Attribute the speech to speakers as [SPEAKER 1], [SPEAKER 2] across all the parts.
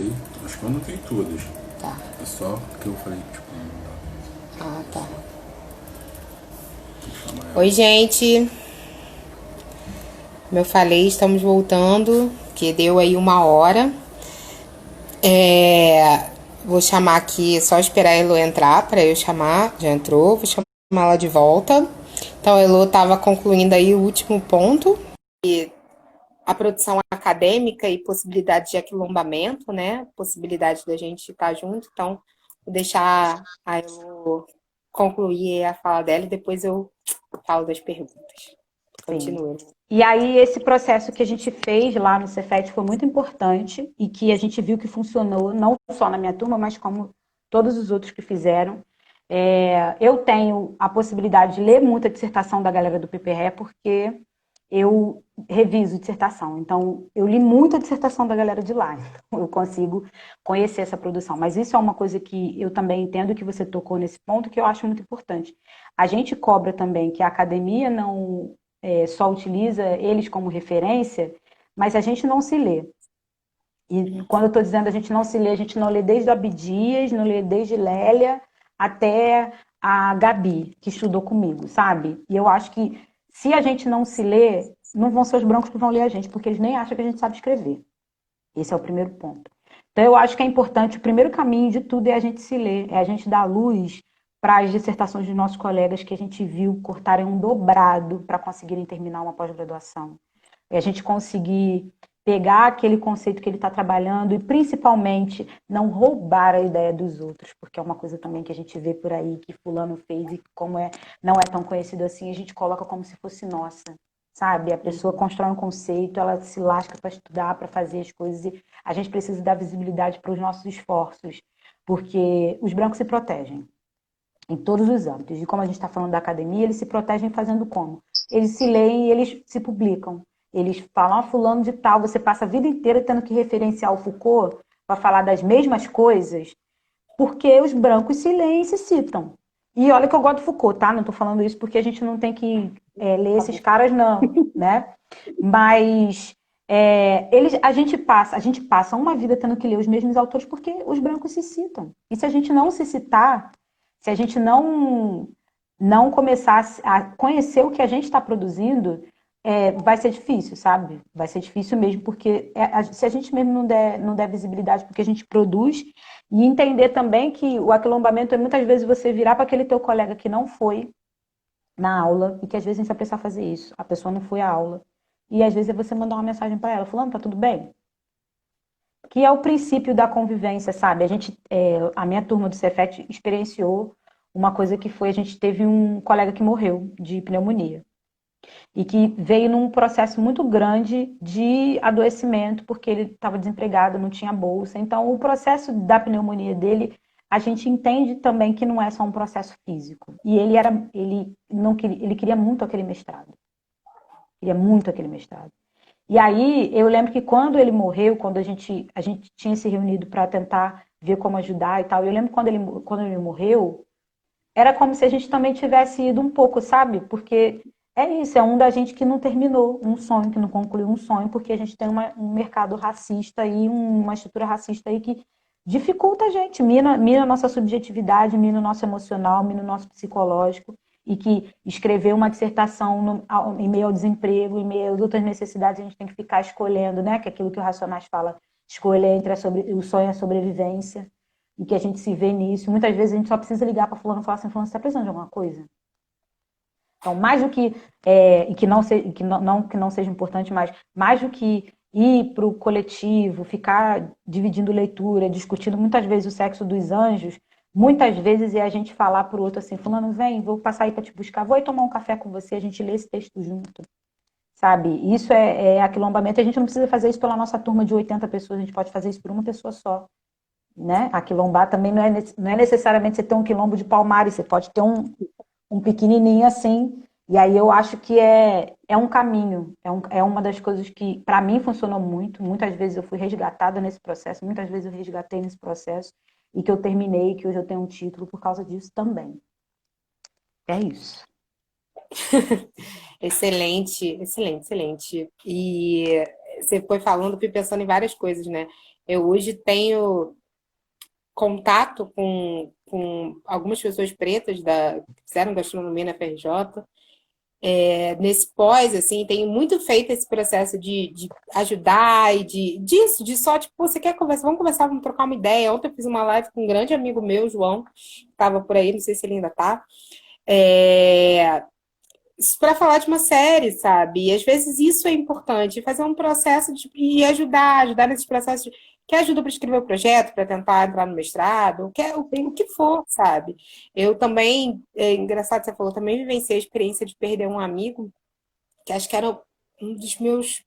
[SPEAKER 1] anotei. Acho que eu anotei todas.
[SPEAKER 2] Tá.
[SPEAKER 1] É só que eu falei, tipo, não
[SPEAKER 2] Ah, tá.
[SPEAKER 1] vou chamar
[SPEAKER 2] Oi,
[SPEAKER 1] ela.
[SPEAKER 2] gente. Como eu falei, estamos voltando, que deu aí 1 hora. Vou chamar aqui, só esperar a Elo entrar para eu chamar. Já entrou, vou chamar ela de volta. Então, a Elo estava concluindo aí o último ponto. A produção acadêmica e possibilidade de aquilombamento, né? Possibilidade da gente estar junto. Então, vou deixar a Elo concluir a fala dela e depois eu falo das perguntas.
[SPEAKER 3] Sim.
[SPEAKER 2] Continua.
[SPEAKER 3] E aí, esse processo que a gente fez lá no Cefet foi muito importante e que a gente viu que funcionou, não só na minha turma, mas como todos os outros que fizeram. Eu tenho a possibilidade de ler muita dissertação da galera do PPRE, porque eu reviso dissertação. Então, eu li muita dissertação da galera de lá. Então, eu consigo conhecer essa produção. Mas isso é uma coisa que eu também entendo que você tocou nesse ponto, que eu acho muito importante. A gente cobra também que a academia não só utiliza eles como referência, mas a gente não se lê. E quando eu estou dizendo a gente não se lê, a gente não lê desde o Abdias, não lê desde Lélia até a Gabi, que estudou comigo, sabe? E eu acho que se a gente não se lê, não vão ser os brancos que vão ler a gente, porque eles nem acham que a gente sabe escrever. Esse é o primeiro ponto. Então, eu acho que é importante, o primeiro caminho de tudo é a gente se ler, é a gente dar luz para as dissertações dos nossos colegas que a gente viu cortarem um dobrado para conseguirem terminar uma pós-graduação. É a gente conseguir pegar aquele conceito que ele está trabalhando e, principalmente, não roubar a ideia dos outros, porque é uma coisa também que a gente vê por aí, que fulano fez e como não é tão conhecido assim, a gente coloca como se fosse nossa, sabe? A pessoa constrói um conceito, ela se lasca para estudar, para fazer as coisas, e a gente precisa dar visibilidade para os nossos esforços, porque os brancos se protegem em todos os âmbitos. E como a gente está falando da academia, eles se protegem fazendo como? Eles se leem e eles se publicam. Eles falam, ah, fulano de tal, você passa a vida inteira tendo que referenciar o Foucault para falar das mesmas coisas, porque os brancos se leem e se citam. E olha que eu gosto do Foucault, tá? Não estou falando isso porque a gente não tem que ler esses caras, não, né? Mas a gente passa uma vida tendo que ler os mesmos autores porque os brancos se citam. E se a gente não se citar, se a gente não começar a conhecer o que a gente está produzindo, vai ser difícil, sabe? Vai ser difícil mesmo, porque se a gente mesmo não der visibilidade porque a gente produz, e entender também que o aquilombamento é muitas vezes você virar para aquele teu colega que não foi na aula, e que às vezes a gente vai precisar fazer isso. A pessoa não foi à aula. E às vezes é você mandar uma mensagem para ela, falando, tá tudo bem? Que é o princípio da convivência, sabe? A minha turma do Cefet experienciou uma coisa que foi, a gente teve um colega que morreu de pneumonia. E que veio num processo muito grande de adoecimento, porque ele estava desempregado, não tinha bolsa. Então, o processo da pneumonia dele, a gente entende também que não é só um processo físico. E ele não queria, ele queria muito aquele mestrado. Queria muito aquele mestrado. E aí, eu lembro que quando ele morreu, quando a gente tinha se reunido para tentar ver como ajudar e tal, eu lembro quando ele morreu, era como se a gente também tivesse ido um pouco, sabe? Porque é isso, é um da gente que não terminou um sonho, que não concluiu um sonho, porque a gente tem um mercado racista e uma estrutura racista aí que dificulta a gente, mina a nossa subjetividade, mina o nosso emocional, mina o nosso psicológico, e que escrever uma dissertação em meio ao desemprego, em meio às outras necessidades, a gente tem que ficar escolhendo, né? Que é aquilo que o Racionais fala, escolha entre o sonho e a sobrevivência, e que a gente se vê nisso. Muitas vezes a gente só precisa ligar para fulano e falar assim, fulano, você está precisando de alguma coisa? Então, mais do que, e que não seja importante, mas mais do que ir para o coletivo, ficar dividindo leitura, discutindo muitas vezes o sexo dos anjos, muitas vezes é a gente falar para o outro assim, fulano, vem, vou passar aí para te buscar, vou ir tomar um café com você, a gente lê esse texto junto, sabe? Isso é aquilombamento, a gente não precisa fazer isso pela nossa turma de 80 pessoas, a gente pode fazer isso por uma pessoa só, né? Aquilombar também não é necessariamente você ter um quilombo de Palmares, você pode ter um pequenininho assim. E aí eu acho que é um caminho, é uma das coisas que para mim funcionou muito. Muitas vezes eu fui resgatada nesse processo, muitas vezes eu resgatei nesse processo e que eu terminei, que hoje eu tenho um título por causa disso também. É isso.
[SPEAKER 2] Excelente, excelente, excelente. E você foi falando, eu fui pensando em várias coisas, né? Eu hoje tenho contato com algumas pessoas pretas que fizeram gastronomia na FRJ. Nesse pós, assim, tenho muito feito esse processo de ajudar e de só, tipo, você quer conversar? Vamos conversar, vamos trocar uma ideia. Ontem eu fiz uma live com um grande amigo meu, João, que estava por aí, não sei se ele ainda tá. É, para falar de uma série, sabe? E às vezes isso é importante, fazer um processo e ajudar nesses processos. Que ajuda para escrever o projeto, para tentar entrar no mestrado, o que for, sabe? Eu também, é engraçado, você falou, também vivenciei a experiência de perder um amigo, que acho que era um dos meus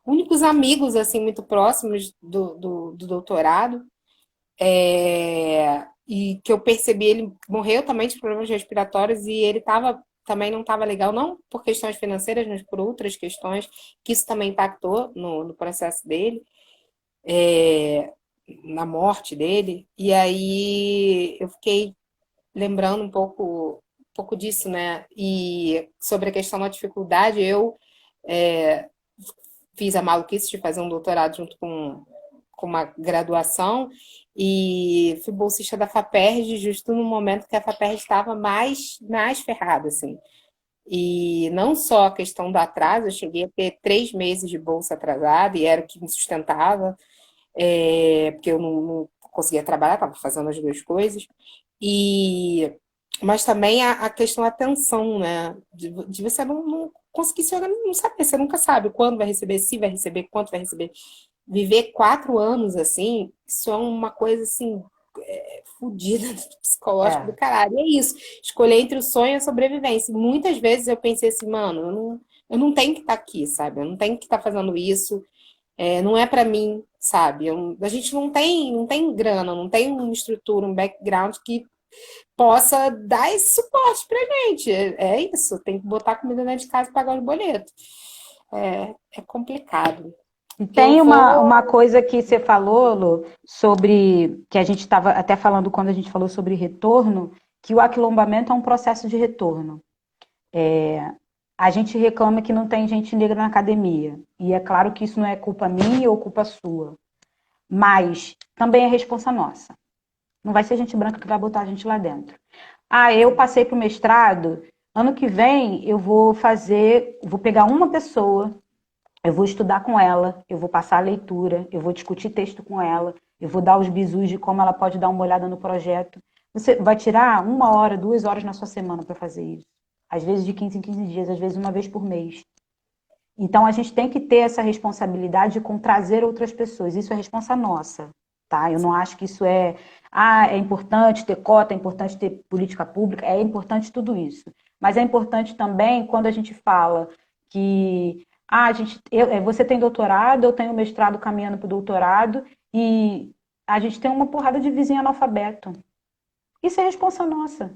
[SPEAKER 2] únicos amigos, assim, muito próximos do doutorado, e que eu percebi, ele morreu também de problemas respiratórios e ele também não estava legal, não por questões financeiras, mas por outras questões, que isso também impactou no processo dele, é, na morte dele. E aí eu fiquei lembrando um pouco disso, né? E sobre a questão da dificuldade, eu é, fiz a maluquice de fazer um doutorado junto com uma graduação e fui bolsista da FAPERJ justo no momento que a FAPERJ estava mais ferrada, assim. E não só a questão do atraso, eu cheguei a ter 3 meses de bolsa atrasada e era o que me sustentava, porque eu não conseguia trabalhar, estava fazendo as duas coisas. E, mas também a questão da atenção, né? De você não conseguir se organizar, não saber, você nunca sabe quando vai receber, se vai receber, quanto vai receber. Viver 4 anos assim, isso é uma coisa assim, fodida do psicológico do
[SPEAKER 3] É.
[SPEAKER 2] caralho. E é isso, escolher entre o sonho e a sobrevivência. E muitas vezes eu pensei assim, mano, eu não tenho que estar aqui, sabe? Eu não tenho que estar fazendo isso, não é pra mim, sabe? A gente não tem grana, não tem uma estrutura, um background que possa dar esse suporte pra gente. É isso, tem que botar comida dentro de casa e pagar os boletos. É complicado.
[SPEAKER 3] E
[SPEAKER 2] Eu
[SPEAKER 3] tem
[SPEAKER 2] vou.
[SPEAKER 3] uma coisa que você falou, Lu, sobre, que a gente estava até falando quando a gente falou sobre retorno, que o aquilombamento é um processo de retorno. A gente reclama que não tem gente negra na academia. E é claro que isso não é culpa minha ou culpa sua. Mas também é responsa nossa. Não vai ser gente branca que vai botar a gente lá dentro. Ah, eu passei para o mestrado, ano que vem eu vou pegar uma pessoa, eu vou estudar com ela, eu vou passar a leitura, eu vou discutir texto com ela, eu vou dar os bizus de como ela pode dar uma olhada no projeto. Você vai tirar 1 hora, 2 horas na sua semana para fazer isso. Às vezes de 15 em 15 dias, às vezes uma vez por mês. Então a gente tem que ter essa responsabilidade com trazer outras pessoas. Isso é responsa nossa, tá? Eu não acho que isso é importante ter cota, é importante ter política pública, é importante tudo isso. Mas é importante também quando a gente fala que você tem doutorado, eu tenho mestrado caminhando para o doutorado e a gente tem uma porrada de vizinho analfabeto. Isso é responsa nossa.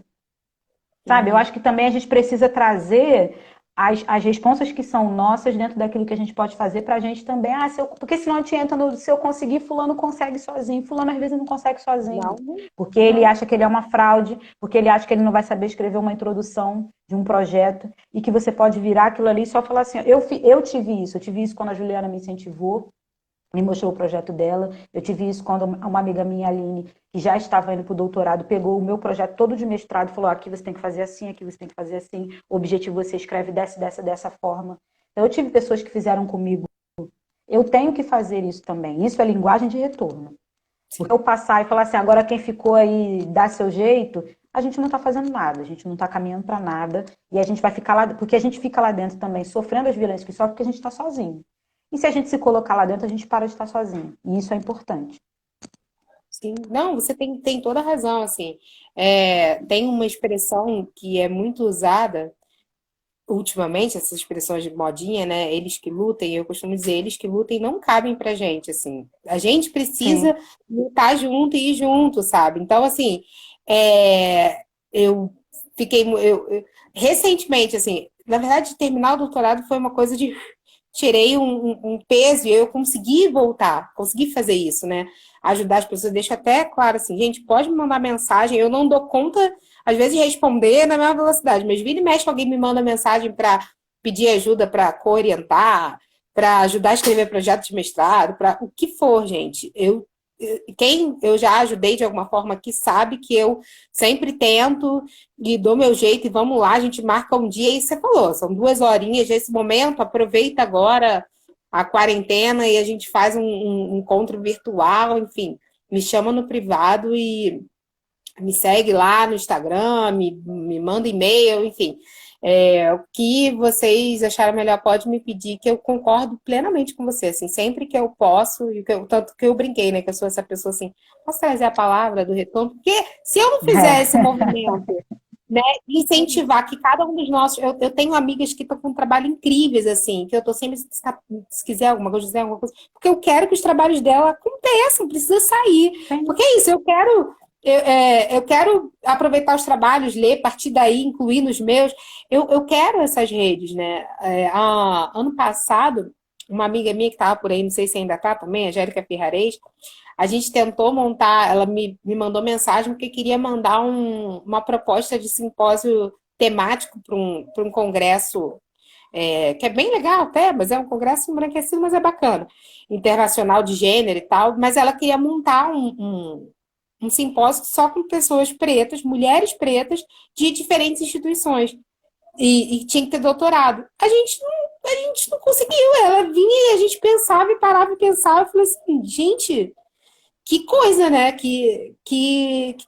[SPEAKER 3] Sabe, eu acho que também a gente precisa trazer as responsas que são nossas dentro daquilo que a gente pode fazer pra gente também. Porque senão a gente entra no se eu conseguir, fulano consegue sozinho. Fulano às vezes não consegue sozinho.
[SPEAKER 2] Não,
[SPEAKER 3] Porque ele
[SPEAKER 2] não.
[SPEAKER 3] acha que ele é uma fraude, porque ele acha que ele não vai saber escrever uma introdução de um projeto e que você pode virar aquilo ali e só falar assim, eu tive isso quando a Juliana me incentivou, me mostrou o projeto dela. Eu tive isso quando uma amiga minha, Aline, que já estava indo para o doutorado, pegou o meu projeto todo de mestrado e falou, aqui você tem que fazer assim, aqui você tem que fazer assim, o objetivo você escreve dessa forma. Então, eu tive pessoas que fizeram comigo. Eu tenho que fazer isso também. Isso é linguagem de retorno. Porque eu passar e falar assim, agora quem ficou aí dá seu jeito, a gente não está fazendo nada, a gente não está caminhando para nada, e a gente vai ficar lá, porque a gente fica lá dentro também sofrendo as violências que sofre porque a gente está sozinho. E se a gente se colocar lá dentro, a gente para de estar sozinho. E isso é importante.
[SPEAKER 2] Sim, não, você tem toda a razão, assim. Tem uma expressão que é muito usada ultimamente, essas expressões de modinha, né? Eles que lutem, eu costumo dizer, eles que lutem não cabem pra gente, assim. A gente
[SPEAKER 3] Sim.
[SPEAKER 2] precisa lutar junto e ir junto, sabe? Então, assim, eu fiquei, recentemente, assim, na verdade, terminar o doutorado foi uma coisa de tirei um peso e eu consegui voltar, consegui fazer isso, né? Ajudar as pessoas, deixo até claro assim, gente, pode me mandar mensagem, eu não dou conta, às vezes, de responder na mesma velocidade, mas vira e mexe, alguém me manda mensagem para pedir ajuda para orientar, para ajudar a escrever projeto de mestrado, para o que for, gente. Quem eu já ajudei de alguma forma aqui sabe que eu sempre tento e dou meu jeito e vamos lá, a gente marca um dia e você falou, são 2 horinhas nesse momento, aproveita agora a quarentena e a gente faz um encontro virtual, enfim, me chama no privado e me segue lá no Instagram, me manda e-mail, enfim. O que vocês acharem melhor pode me pedir, que eu concordo plenamente com você, assim, sempre que eu posso, tanto que eu brinquei, né, que eu sou essa pessoa assim, posso trazer a palavra do retorno? Porque se eu não fizer esse movimento, né, incentivar que cada um dos nossos, eu tenho amigas que estão com trabalho incríveis, assim, que eu tô sempre, se quiser alguma coisa, dizer alguma coisa, porque eu quero que os trabalhos dela aconteçam, precisa sair, porque é isso, eu quero aproveitar os trabalhos, ler, partir daí, incluir nos meus. Eu quero essas redes, né? Ano passado, uma amiga minha que estava por aí, não sei se ainda está também, a Jérica Ferrarez, a gente tentou montar, ela me mandou mensagem porque queria mandar uma proposta de simpósio temático para um congresso, que é bem legal até, mas é um congresso embranquecido, mas é bacana, internacional de gênero e tal, mas ela queria montar um simpósio só com pessoas pretas, mulheres pretas, de diferentes instituições. E tinha que ter doutorado. A gente não conseguiu. Ela vinha e a gente pensava e parava e pensava. Eu falei assim, gente, que coisa, né? Que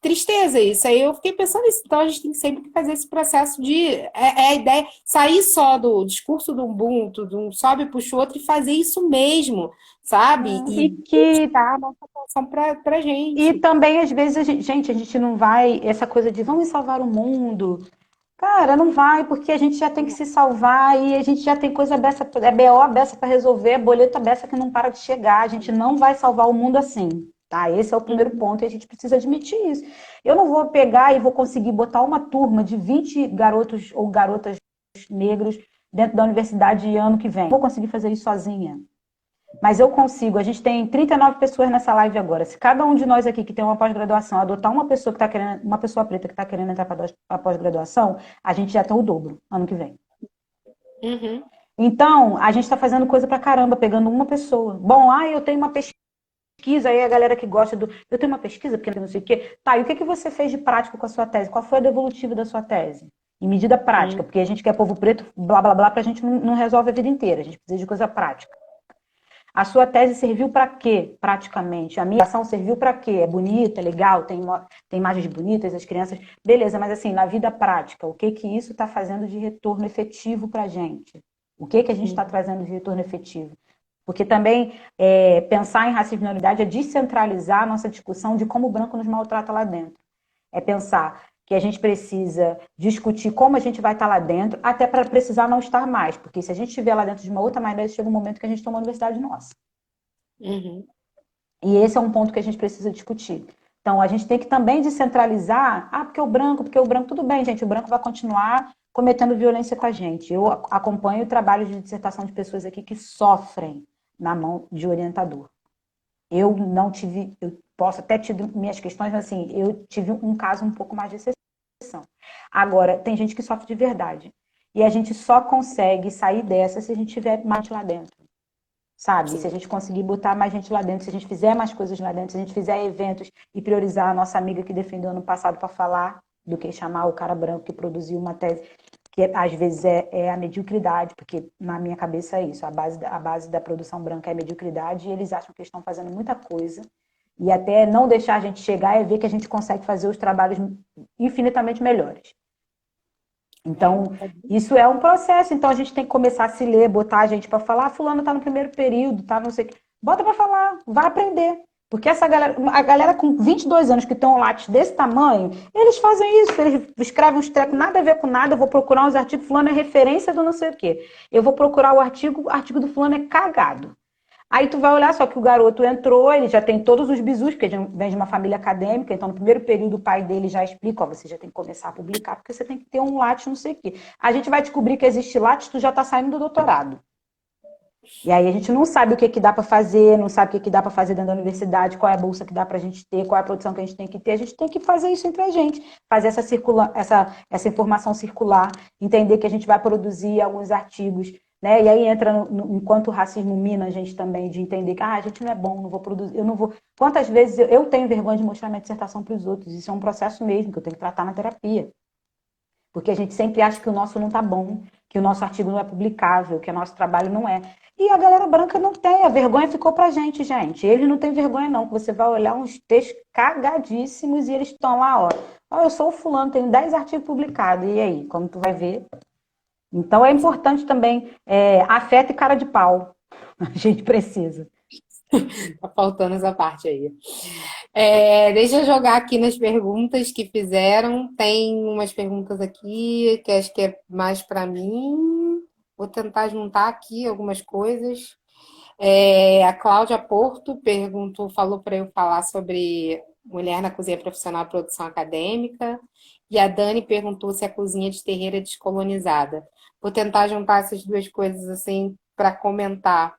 [SPEAKER 2] tristeza isso. Aí eu fiquei pensando nisso. Então a gente tem sempre que fazer esse processo de... É a ideia, sair só do discurso do Ubuntu, de um sobe puxa o outro e fazer isso mesmo, sabe?
[SPEAKER 3] E que
[SPEAKER 2] dar a nossa atenção pra gente.
[SPEAKER 3] E também, às vezes, a gente não vai, essa coisa de vamos salvar o mundo. Cara, não vai, porque a gente já tem que se salvar e a gente já tem coisa beça, é BO beça para resolver, é boleto beça que não para de chegar. A gente não vai salvar o mundo assim, tá? Esse é o primeiro ponto e a gente precisa admitir isso. Eu não vou pegar e vou conseguir botar uma turma de 20 garotos ou garotas negros dentro da universidade ano que vem. Não vou conseguir fazer isso sozinha. Mas eu consigo. A gente tem 39 pessoas nessa live agora. Se cada um de nós aqui que tem uma pós-graduação adotar uma pessoa que está querendo, uma pessoa preta que está querendo entrar para a pós-graduação, a gente já tem o dobro ano que vem.
[SPEAKER 2] Uhum.
[SPEAKER 3] Então, a gente está fazendo coisa pra caramba, pegando uma pessoa. Bom, eu tenho uma pesquisa, aí a galera que gosta do... Eu tenho uma pesquisa, porque não sei o quê. Tá, e o que você fez de prático com a sua tese? Qual foi a devolutiva da sua tese? Em medida prática, porque a gente quer povo preto, blá, blá, blá, pra gente não resolve a vida inteira. A gente precisa de coisa prática. A sua tese serviu para quê, praticamente? A minha ação serviu para quê? É bonita, é legal, tem imagens bonitas, as crianças... Beleza, mas assim, na vida prática, o que isso está fazendo de retorno efetivo para a gente? O que a gente está trazendo de retorno efetivo? Porque também pensar em racismo e minoridade é descentralizar a nossa discussão de como o branco nos maltrata lá dentro. É pensar que a gente precisa discutir como a gente vai estar lá dentro, até para precisar não estar mais. Porque se a gente estiver lá dentro de uma outra maneira, chega um momento que a gente toma uma universidade nossa.
[SPEAKER 2] Uhum.
[SPEAKER 3] E esse é um ponto que a gente precisa discutir. Então, a gente tem que também descentralizar. Porque o branco, tudo bem, gente, o branco vai continuar cometendo violência com a gente. Eu acompanho o trabalho de dissertação de pessoas aqui que sofrem na mão de orientador. Eu não tive, eu posso até ter minhas questões, mas assim, eu tive um caso um pouco mais de exceção. Agora, tem gente que sofre de verdade. E a gente só consegue sair dessa se a gente tiver mais lá dentro. Sabe? Sim. Se a gente conseguir botar mais gente lá dentro, se a gente fizer mais coisas lá dentro, se a gente fizer eventos e priorizar a nossa amiga que defendeu ano passado para falar, do que chamar o cara branco que produziu uma tese, que às vezes é a mediocridade, porque na minha cabeça é isso, a base da produção branca é a mediocridade, e eles acham que estão fazendo muita coisa, e até não deixar a gente chegar e ver que a gente consegue fazer os trabalhos infinitamente melhores. Então, isso é um processo, então a gente tem que começar a se ler, botar a gente para falar, fulano tá no primeiro período, tá não sei o que, bota para falar, vai aprender. Porque a galera com 22 anos que estão látis desse tamanho, eles fazem isso, eles escrevem uns trecos, nada a ver com nada, eu vou procurar uns artigos, fulano é referência do não sei o quê. Eu vou procurar o artigo do fulano é cagado. Aí tu vai olhar só que o garoto entrou, ele já tem todos os bizus, porque ele vem de uma família acadêmica, então no primeiro período o pai dele já explica, você já tem que começar a publicar, porque você tem que ter um látis não sei o quê. A gente vai descobrir que existe látis, tu já tá saindo do doutorado. E aí a gente não sabe o que dá para fazer, não sabe o que dá para fazer dentro da universidade, qual é a bolsa que dá para a gente ter, qual é a produção que a gente tem que ter. A gente tem que fazer isso entre a gente, fazer essa informação circular, entender que a gente vai produzir alguns artigos né? E aí entra, enquanto o racismo mina a gente também, de entender que a gente não é bom, não vou produzir, eu não vou... Quantas vezes eu tenho vergonha de mostrar minha dissertação para os outros? Isso é um processo mesmo, que eu tenho que tratar na terapia. Porque a gente sempre acha que o nosso não está bom, que o nosso artigo não é publicável, que o nosso trabalho não é. E a galera branca não tem, a vergonha ficou pra gente, gente. Eles não têm vergonha, não, que você vai olhar uns textos cagadíssimos e eles estão lá, ó, eu sou o fulano, tenho 10 artigos publicados, e aí, como tu vai ver? Então é importante também afeto e cara de pau. A gente precisa.
[SPEAKER 2] Tá faltando essa parte aí. Deixa eu jogar aqui nas perguntas que fizeram. Tem umas perguntas aqui que acho que é mais para mim. Vou tentar juntar aqui algumas coisas. A Cláudia Porto falou para eu falar sobre mulher na cozinha profissional e produção acadêmica. E a Dani perguntou se a cozinha de terreiro é descolonizada. Vou tentar juntar essas duas coisas assim para comentar.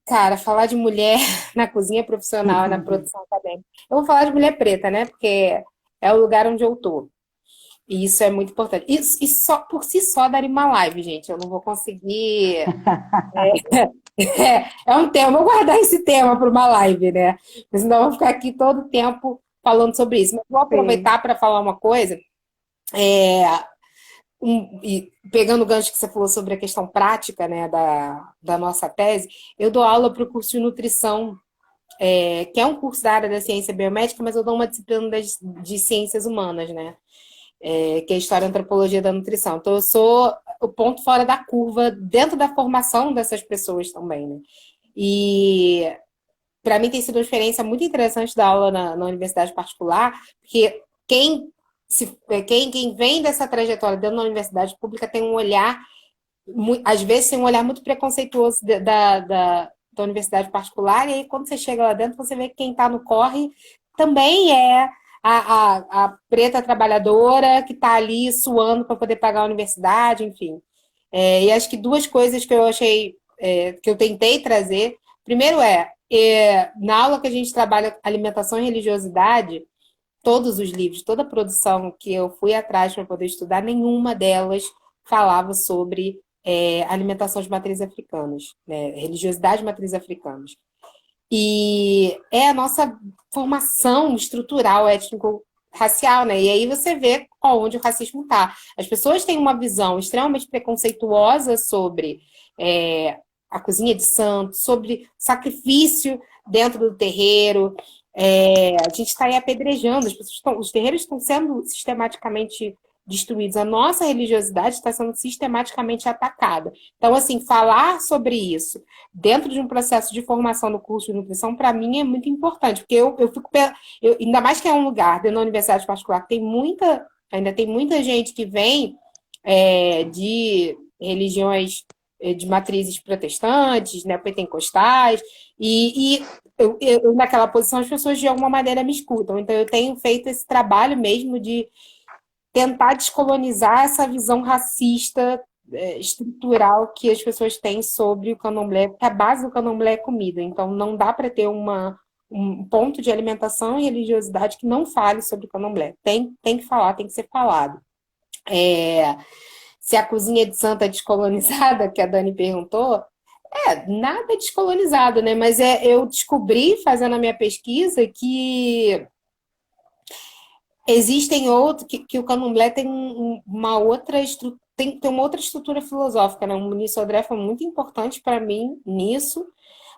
[SPEAKER 2] Cara, falar de mulher na cozinha profissional e na produção acadêmica. Eu vou falar de mulher preta, né? Porque é o lugar onde eu tô. E isso é muito importante. E só por si só daria uma live, gente. Eu não vou conseguir. É um tema, vou guardar esse tema para uma live, né? Porque senão eu vou ficar aqui todo o tempo falando sobre isso. Mas vou
[SPEAKER 3] Sim.
[SPEAKER 2] aproveitar para falar uma coisa. E pegando o gancho que você falou sobre a questão prática, né, da nossa tese, eu dou aula para o curso de nutrição, que é um curso da área da ciência biomédica, mas eu dou uma disciplina de ciências humanas, né? Que é a história e antropologia da nutrição. Então, eu sou o ponto fora da curva dentro da formação dessas pessoas também, né? E para mim tem sido uma experiência muito interessante dar aula na universidade particular, porque quem vem dessa trajetória dentro da universidade pública tem um olhar, às vezes tem um olhar muito preconceituoso da universidade particular, e aí quando você chega lá dentro, você vê que quem está no corre também é a preta trabalhadora que está ali suando para poder pagar a universidade, enfim. E acho que duas coisas que eu achei, que eu tentei trazer. Primeiro na aula que a gente trabalha alimentação e religiosidade, todos os livros, toda a produção que eu fui atrás para poder estudar, nenhuma delas falava sobre alimentação de matrizes africanas, né? Religiosidade de matrizes africanas. E é a nossa formação estrutural étnico-racial, né? E aí você vê onde o racismo está. As pessoas têm uma visão extremamente preconceituosa sobre a cozinha de santo, sobre sacrifício dentro do terreiro. A gente está aí apedrejando, os terreiros estão sendo sistematicamente destruídos, a nossa religiosidade está sendo sistematicamente atacada. Então, assim, falar sobre isso dentro de um processo de formação no curso de nutrição, para mim, é muito importante, porque eu fico... ainda mais que é um lugar dentro da universidade particular que ainda tem muita gente que vem de religiões de matrizes protestantes, né, pentecostais, e eu, naquela posição, as pessoas de alguma maneira me escutam. Então, eu tenho feito esse trabalho mesmo de tentar descolonizar essa visão racista estrutural que as pessoas têm sobre o candomblé, porque a base do candomblé é comida. Então, não dá para ter um ponto de alimentação e religiosidade que não fale sobre o candomblé. Tem que falar, tem que ser falado. Se a cozinha de santa é descolonizada, que a Dani perguntou, nada é descolonizado, né? Mas eu descobri, fazendo a minha pesquisa, que existem outros, que o candomblé tem uma outra estrutura, tem uma outra estrutura filosófica, né? O ministro Sodré foi muito importante para mim nisso,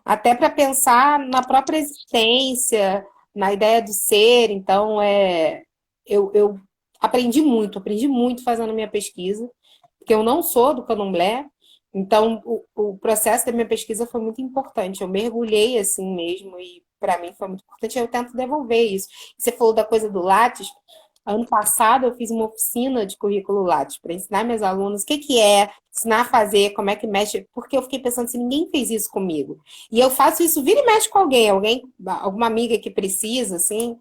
[SPEAKER 2] até para pensar na própria existência, na ideia do ser. Então, eu aprendi muito fazendo a minha pesquisa, porque eu não sou do candomblé, então o processo da minha pesquisa foi muito importante. Eu mergulhei assim mesmo, e para mim foi muito importante. Eu tento devolver isso. Você falou da coisa do Lattes. Ano passado eu fiz uma oficina de currículo Lattes para ensinar meus alunos o que é, ensinar a fazer, como é que mexe, porque eu fiquei pensando se ninguém fez isso comigo. E eu faço isso, vira e mexe com alguém, alguma amiga que precisa, assim.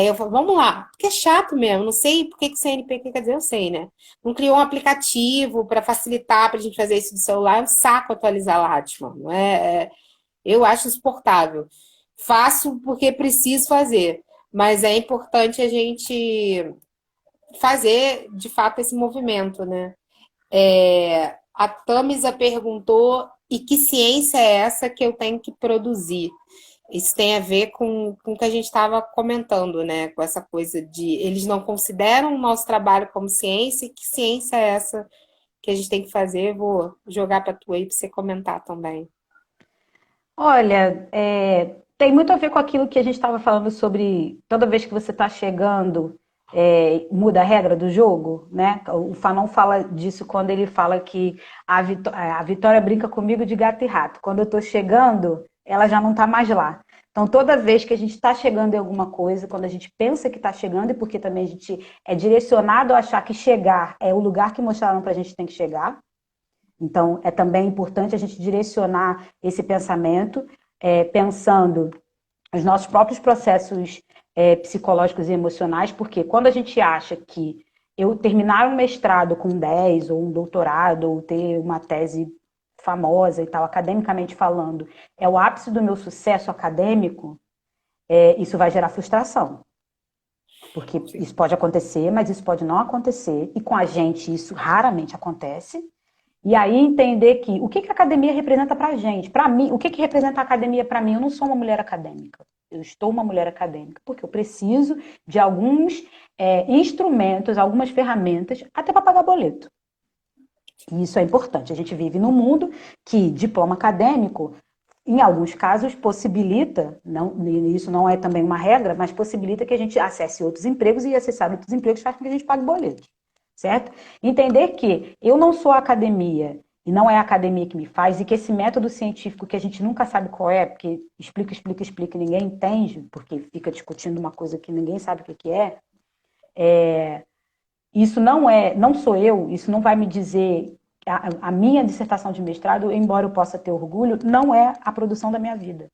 [SPEAKER 2] Eu falo, vamos lá, porque é chato mesmo, não sei por que CNPq quer dizer, eu sei, né? Não criou um aplicativo para facilitar para a gente fazer isso do celular, é um saco atualizar Lattes, mano. Eu acho insuportável. Faço porque preciso fazer, mas é importante a gente fazer, de fato, esse movimento, né? A Tamisa perguntou: e que ciência é essa que eu tenho que produzir? Isso tem a ver com o que a gente estava comentando, né? Com essa coisa de eles não consideram o nosso trabalho como ciência, e que ciência é essa que a gente tem que fazer? Eu vou jogar para tu aí para você comentar também.
[SPEAKER 3] Olha, tem muito a ver com aquilo que a gente estava falando sobre toda vez que você está chegando, muda a regra do jogo, né? O Fanon fala disso quando ele fala que a Vitória brinca comigo de gato e rato. Quando eu estou chegando, ela já não está mais lá. Então, toda vez que a gente está chegando em alguma coisa, quando a gente pensa que está chegando, e porque também a gente é direcionado a achar que chegar é o lugar que mostraram para a gente tem que chegar, então, é também importante a gente direcionar esse pensamento, pensando os nossos próprios processos psicológicos e emocionais, porque quando a gente acha que eu terminar um mestrado com 10, ou um doutorado, ou ter uma tese famosa e tal, academicamente falando, é o ápice do meu sucesso acadêmico, isso vai gerar frustração. Porque isso pode acontecer, mas isso pode não acontecer, e com a gente isso raramente acontece. E aí entender que o que a academia representa pra gente. Para mim, o que representa a academia para mim? Eu não sou uma mulher acadêmica. Eu estou uma mulher acadêmica porque eu preciso de alguns instrumentos, algumas ferramentas, até para pagar boleto. E isso é importante. A gente vive num mundo que diploma acadêmico, em alguns casos, possibilita, isso não é também uma regra, mas possibilita que a gente acesse outros empregos, e acessar outros empregos faz com que a gente pague boleto. Certo? Entender que eu não sou a academia, e não é a academia que me faz, e que esse método científico que a gente nunca sabe qual é, porque explica, e ninguém entende, porque fica discutindo uma coisa que ninguém sabe o que isso não sou eu, isso não vai me dizer, a minha dissertação de mestrado, embora eu possa ter orgulho, não é a produção da minha vida.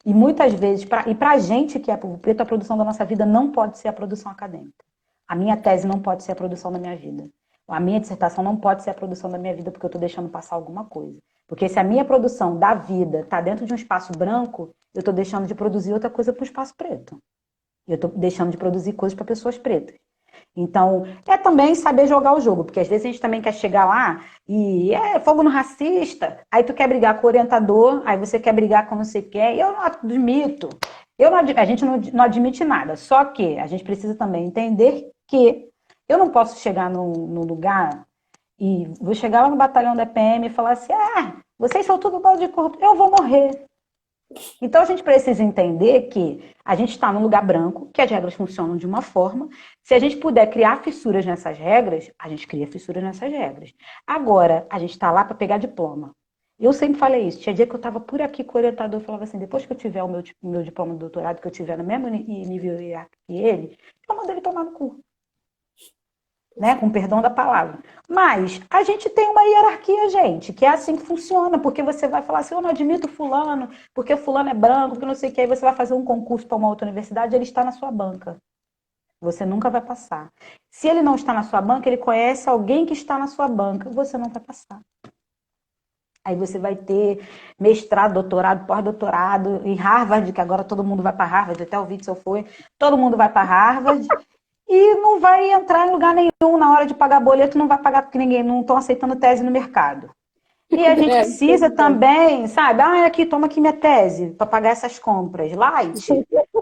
[SPEAKER 3] E muitas vezes, e para a gente que é povo preto, a produção da nossa vida não pode ser a produção acadêmica. A minha tese não pode ser a produção da minha vida. A minha dissertação não pode ser a produção da minha vida porque eu estou deixando passar alguma coisa. Porque se a minha produção da vida está dentro de um espaço branco, eu estou deixando de produzir outra coisa para o espaço preto. Eu estou deixando de produzir coisas para pessoas pretas. Então, é também saber jogar o jogo, porque às vezes a gente também quer chegar lá e fogo no racista, aí tu quer brigar com o orientador, aí você quer brigar com não sei quem, eu não admito. A gente não admite nada, só que a gente precisa também entender que eu não posso chegar num lugar e vou chegar lá no batalhão da PM e falar assim, vocês são tudo bando de corrupto, eu vou morrer. Então a gente precisa entender que a gente está num lugar branco, que as regras funcionam de uma forma. Se a gente puder criar fissuras nessas regras, a gente cria fissuras nessas regras. Agora, a gente está lá para pegar diploma. Eu sempre falei isso. Tinha dia que eu estava por aqui com o orientador e falava assim, depois que eu tiver o meu diploma de doutorado, que eu tiver no mesmo nível que ele, eu mando ele tomar no cu. Né? Com perdão da palavra. Mas a gente tem uma hierarquia, gente, que é assim que funciona, porque você vai falar assim, eu não admito fulano, porque fulano é branco, porque não sei o que, aí você vai fazer um concurso para uma outra universidade, ele está na sua banca. Você nunca vai passar. Se ele não está na sua banca, ele conhece alguém que está na sua banca, você não vai passar. Aí você vai ter mestrado, doutorado, pós-doutorado em Harvard, que agora todo mundo vai para Harvard, até o Witzel foi, todo mundo vai para Harvard, e não vai entrar em lugar nenhum na hora de pagar boleto, não vai pagar porque ninguém não estão aceitando tese no mercado. E a gente precisa também, sabe? Aqui, toma aqui minha tese para pagar essas compras light,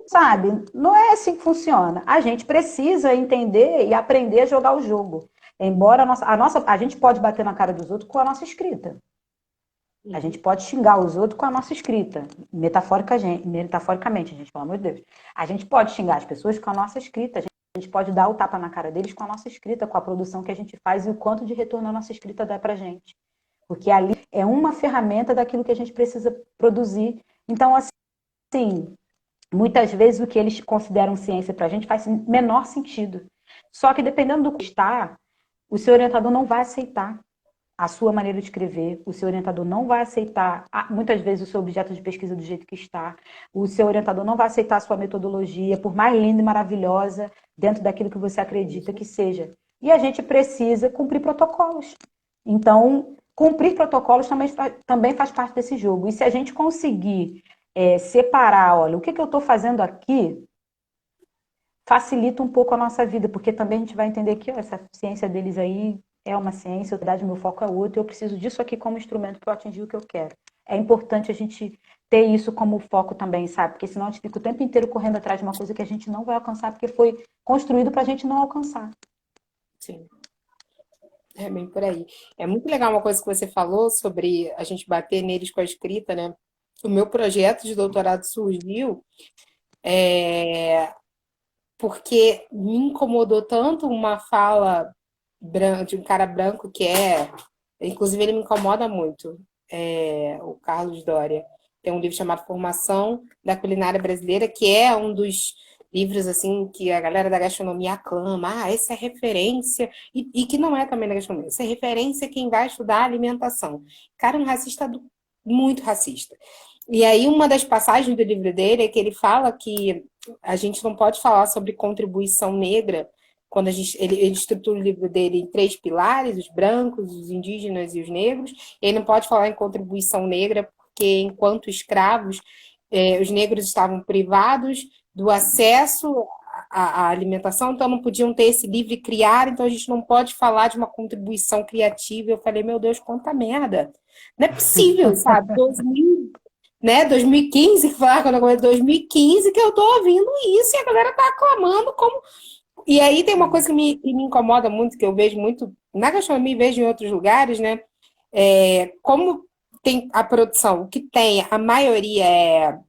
[SPEAKER 3] sabe? Não é assim que funciona. A gente precisa entender e aprender a jogar o jogo. Embora a gente pode bater na cara dos outros com a nossa escrita. A gente pode xingar os outros com a nossa escrita, metaforicamente, gente, pelo amor de Deus. A gente pode xingar as pessoas com a nossa escrita, a gente pode dar o tapa na cara deles com a nossa escrita, com a produção que a gente faz e o quanto de retorno a nossa escrita dá pra gente. Porque ali é uma ferramenta daquilo que a gente precisa produzir. Então, assim, muitas vezes o que eles consideram ciência pra gente faz menor sentido. Só que dependendo do que está, o seu orientador não vai aceitar a sua maneira de escrever, o seu orientador não vai aceitar, muitas vezes, o seu objeto de pesquisa do jeito que está, o seu orientador não vai aceitar a sua metodologia, por mais linda e maravilhosa, dentro daquilo que você acredita que seja. E a gente precisa cumprir protocolos. Então, cumprir protocolos também faz parte desse jogo. E se a gente conseguir separar, olha, o que eu estou fazendo aqui facilita um pouco a nossa vida, porque também a gente vai entender que ó, essa ciência deles aí é uma ciência, na verdade, meu foco é outro, eu preciso disso aqui como instrumento para eu atingir o que eu quero. É importante a gente ter isso como foco também, sabe? Porque senão a gente fica o tempo inteiro correndo atrás de uma coisa que a gente não vai alcançar, porque foi construído para a gente não alcançar.
[SPEAKER 2] Sim, é bem por aí. É muito legal uma coisa que você falou sobre a gente bater neles com a escrita, né? O meu projeto de doutorado surgiu porque me incomodou tanto uma fala de um cara branco que inclusive ele me incomoda muito, o Carlos Doria. Tem um livro chamado Formação da Culinária Brasileira, que é um dos livros assim que a galera da gastronomia aclama. Ah, essa é referência, e que não é também da gastronomia, essa é referência quem vai estudar alimentação. Cara, um racista muito racista. E aí, uma das passagens do livro dele é que ele fala que a gente não pode falar sobre contribuição negra quando ele estrutura o livro dele em 3 pilares, os brancos, os indígenas e os negros. Ele não pode falar em contribuição negra porque, enquanto escravos, os negros estavam privados do acesso à alimentação, então não podiam ter esse livre criar, então a gente não pode falar de uma contribuição criativa. Eu falei, meu Deus, quanta merda! Não é possível, sabe? 2015, que falar quando eu comecei 2015, que eu tô ouvindo isso e a galera tá aclamando como. E aí tem uma coisa que me incomoda muito, que eu vejo muito na gastronomia e vejo em outros lugares, né? Como tem a produção, que tem, a maioria é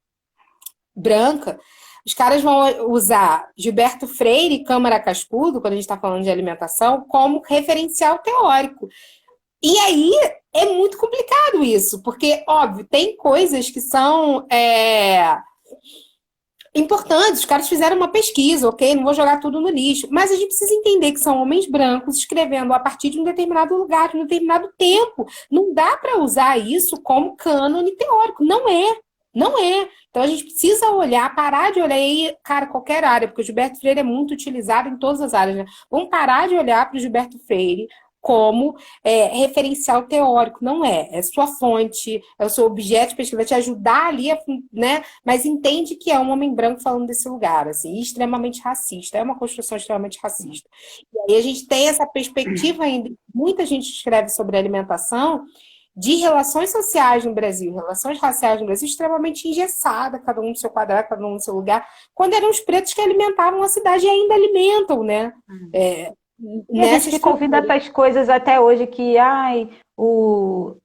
[SPEAKER 2] branca, os caras vão usar Gilberto Freire e Câmara Cascudo, quando a gente está falando de alimentação, como referencial teórico. E aí é muito complicado isso, porque, óbvio, tem coisas que são importantes. Os caras fizeram uma pesquisa, ok? Não vou jogar tudo no lixo. Mas a gente precisa entender que são homens brancos escrevendo a partir de um determinado lugar, de um determinado tempo. Não dá para usar isso como cânone teórico. Não é. Não é. Então a gente precisa olhar, parar de olhar aí, cara, qualquer área, porque o Gilberto Freire é muito utilizado em todas as áreas, né? Vamos parar de olhar para o Gilberto Freire como referencial teórico, não é. É sua fonte, é o seu objeto de pesquisa, vai te ajudar ali, né? Mas entende que é um homem branco falando desse lugar, assim, extremamente racista, é uma construção extremamente racista. E aí a gente tem essa perspectiva ainda, muita gente escreve sobre alimentação, de relações sociais no Brasil, relações raciais no Brasil, extremamente engessada, cada um no seu quadrado, cada um no seu lugar, quando eram os pretos que alimentavam a cidade e ainda alimentam, né?
[SPEAKER 3] E a gente fica ouvindo essas coisas até hoje que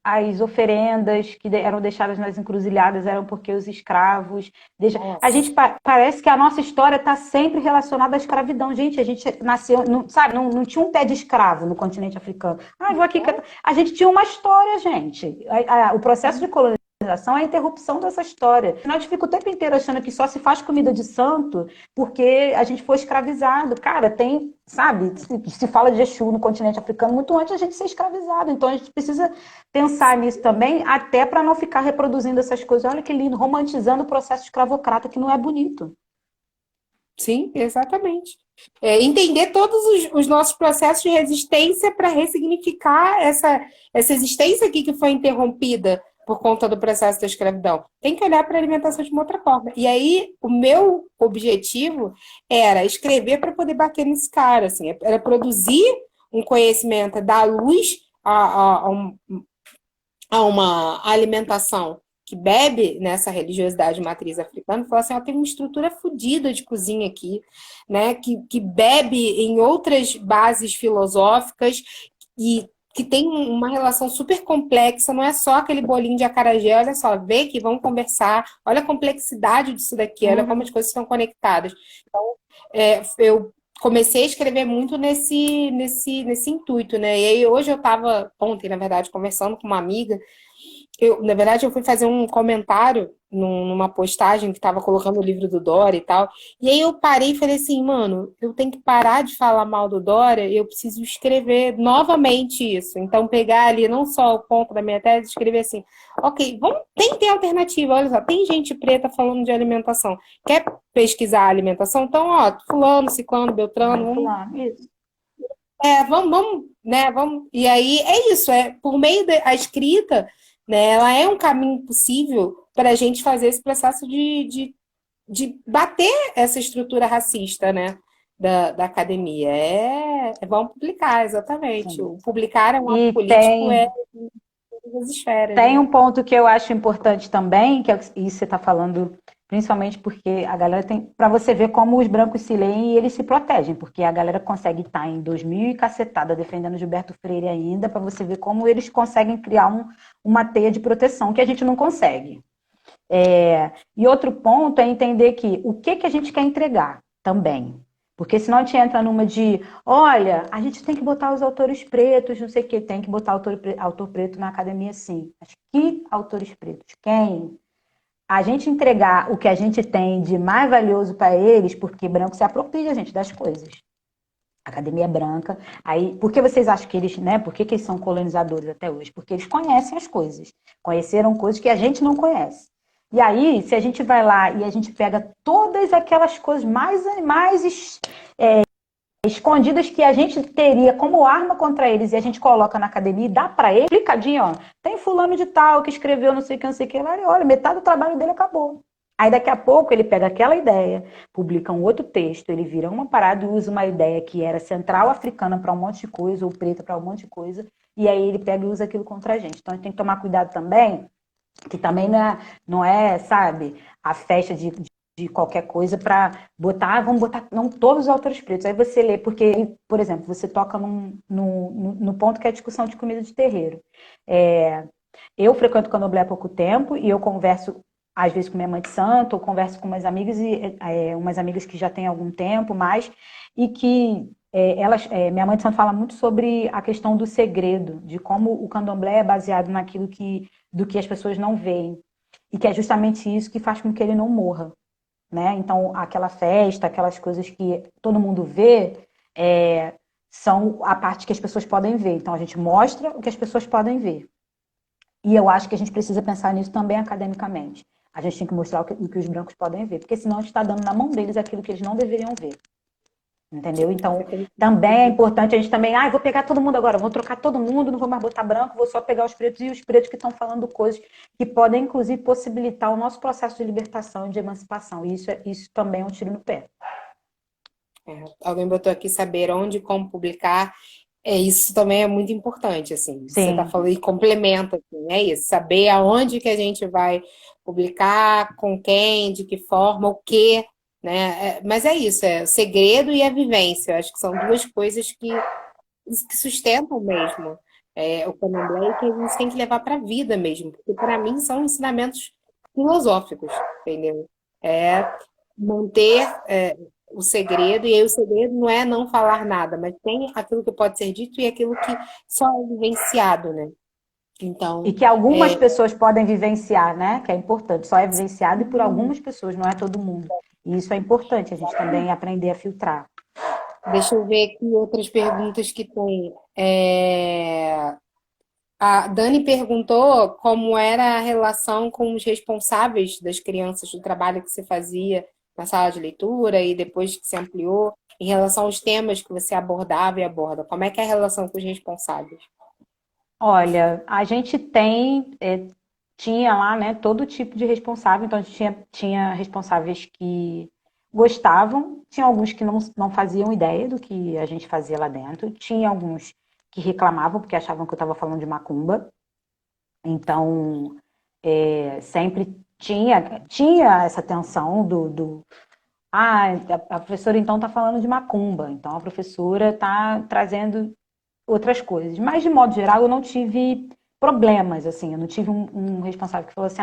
[SPEAKER 3] as oferendas que eram deixadas nas encruzilhadas eram porque os escravos. A gente parece que a nossa história está sempre relacionada à escravidão. Gente, a gente nasceu, não tinha um pé de escravo no continente africano. Vou aqui. A gente tinha uma história, gente. O processo de colonização é a interrupção dessa história. A gente fica o tempo inteiro achando que só se faz comida de santo porque a gente foi escravizado. Cara, se fala de Exu no continente africano muito antes da gente ser escravizado. Então a gente precisa pensar nisso também, até para não ficar reproduzindo essas coisas. Olha que lindo, romantizando o processo escravocrata, que não é bonito.
[SPEAKER 2] Sim, exatamente. Entender todos os nossos processos de resistência para ressignificar essa existência aqui que foi interrompida por conta do processo da escravidão. Tem que olhar para a alimentação de uma outra forma. E aí, o meu objetivo era escrever para poder bater nesse cara, assim, era produzir um conhecimento, dar luz a uma alimentação que bebe nessa religiosidade matriz africana, falar assim, tem uma estrutura fodida de cozinha aqui, né, que bebe em outras bases filosóficas e que tem uma relação super complexa, não é só aquele bolinho de acarajé, olha só, vê que vamos conversar, olha a complexidade disso daqui, olha como as coisas estão conectadas. Então, eu comecei a escrever muito nesse intuito, né? E aí hoje ontem, na verdade, conversando com uma amiga, na verdade, eu fui fazer um comentário numa postagem que estava colocando o livro do Dória e tal. E aí eu parei e falei assim, mano, eu tenho que parar de falar mal do Dória e eu preciso escrever novamente isso. Então, pegar ali não só o ponto da minha tese, escrever assim, ok, tem que ter alternativa, olha só, tem gente preta falando de alimentação. Quer pesquisar a alimentação? Então, fulano, ciclano, beltrano, vamos, né, vamos. E aí é isso, por meio da escrita, né, ela é um caminho possível para a gente fazer esse processo de de bater essa estrutura racista, né, da academia. Vamos publicar, exatamente.
[SPEAKER 3] Sim.
[SPEAKER 2] O publicar é um ato
[SPEAKER 3] E
[SPEAKER 2] político,
[SPEAKER 3] tem,
[SPEAKER 2] em todas as esferas,
[SPEAKER 3] tem
[SPEAKER 2] né?
[SPEAKER 3] um ponto que eu acho importante também, que é isso você está falando, principalmente porque a galera tem. Para você ver como os brancos se leem e eles se protegem, porque a galera consegue estar em 2000 e cacetada defendendo Gilberto Freire ainda, para você ver como eles conseguem criar uma teia de proteção que a gente não consegue. E outro ponto é entender que o que a gente quer entregar também. Porque senão a gente entra numa de, olha, a gente tem que botar os autores pretos, não sei o quê, tem que botar autor preto na academia, sim. Mas que autores pretos? Quem? A gente entregar o que a gente tem de mais valioso para eles, porque branco se apropria, gente, das coisas. A academia é branca. Aí, por que vocês acham que eles, né? Por que eles são colonizadores até hoje? Porque eles conhecem as coisas. Conheceram coisas que a gente não conhece. E aí, se a gente vai lá e a gente pega todas aquelas coisas mais escondidas que a gente teria como arma contra eles e a gente coloca na academia e dá para eles, explicadinho, ó. Tem fulano de tal que escreveu não sei o que lá, e olha, metade do trabalho dele acabou. Aí daqui a pouco ele pega aquela ideia, publica um outro texto, ele vira uma parada e usa uma ideia que era central africana para um monte de coisa, ou preta para um monte de coisa, e aí ele pega e usa aquilo contra a gente. Então a gente tem que tomar cuidado também, que também não é, sabe, a festa de qualquer coisa para botar, vamos botar, não todos os autores pretos. Aí você lê, porque, por exemplo, você toca no ponto que é a discussão de comida de terreiro. Eu frequento o candomblé há pouco tempo e eu converso, às vezes, com minha mãe de santo, ou converso com umas amigas, umas amigas que já têm algum tempo mais, e que minha mãe de santo fala muito sobre a questão do segredo, de como o candomblé é baseado naquilo do que as pessoas não veem. E que é justamente isso que faz com que ele não morra. Né? Então, aquela festa, aquelas coisas que todo mundo vê, são a parte que as pessoas podem ver. Então, a gente mostra o que as pessoas podem ver. E eu acho que a gente precisa pensar nisso também academicamente. A gente tem que mostrar o que os brancos podem ver, porque senão a gente está dando na mão deles aquilo que eles não deveriam ver. Entendeu? Então, também é importante a gente também, vou pegar todo mundo agora, vou trocar todo mundo, não vou mais botar branco, vou só pegar os pretos e os pretos que estão falando coisas que podem, inclusive, possibilitar o nosso processo de libertação e de emancipação. E isso também é um tiro no pé.
[SPEAKER 2] Alguém botou aqui saber onde e como publicar. Isso também é muito importante, assim. Você está
[SPEAKER 3] Sim.
[SPEAKER 2] falando e complementa, assim, é isso. Saber aonde que a gente vai publicar, com quem, de que forma, o quê, né? Mas é isso, é o segredo e a vivência. Eu acho que são duas coisas que sustentam mesmo o candomblé e que a gente tem que levar para a vida mesmo. Porque, para mim, são ensinamentos filosóficos, entendeu? Manter o segredo, e aí o segredo não é não falar nada, mas tem aquilo que pode ser dito e aquilo que só é vivenciado, né? Então,
[SPEAKER 3] E que algumas pessoas podem vivenciar, né? Que é importante. Só é vivenciado e por algumas pessoas, não é todo mundo. E isso é importante, a gente também aprender a filtrar.
[SPEAKER 2] deixa eu ver aqui outras perguntas que tem. A Dani perguntou como era a relação com os responsáveis das crianças do trabalho que você fazia na sala de leitura e depois que se ampliou, em relação aos temas que você abordava e aborda. Como é que é a relação com os responsáveis?
[SPEAKER 3] Olha, a gente tinha lá, né, todo tipo de responsável, então a gente tinha responsáveis que gostavam, tinha alguns que não faziam ideia do que a gente fazia lá dentro, tinha alguns que reclamavam porque achavam que eu estava falando de macumba, então sempre tinha essa tensão a professora então está falando de macumba, então a professora está trazendo outras coisas. Mas, de modo geral, eu não tive problemas, assim, eu não tive um responsável que falou assim,